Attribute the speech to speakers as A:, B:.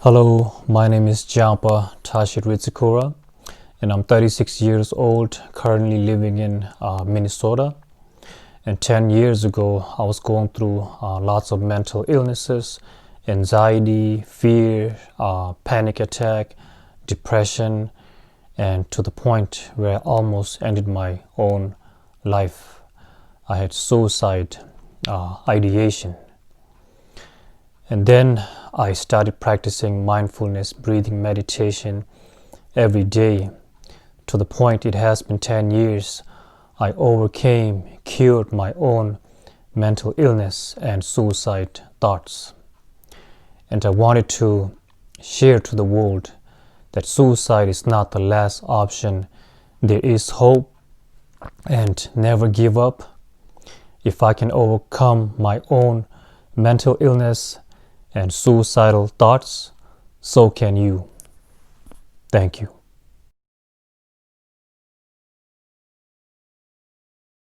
A: Hello, my name is Jampa Tashit Ritsikura, and I'm 36 years old, currently living in Minnesota. And 10 years ago, I was going through lots of mental illnesses, anxiety, fear, panic attack, depression, and to the point where I almost ended my own life. I had suicide ideation. And then I started practicing mindfulness breathing meditation every day. To the point it has been 10 years, I overcame, cured my own mental illness and suicide thoughts. And I wanted to share to the world that suicide is not the last option. There is hope, and never give up. If I can overcome my own mental illness and suicidal thoughts, so can you. Thank you.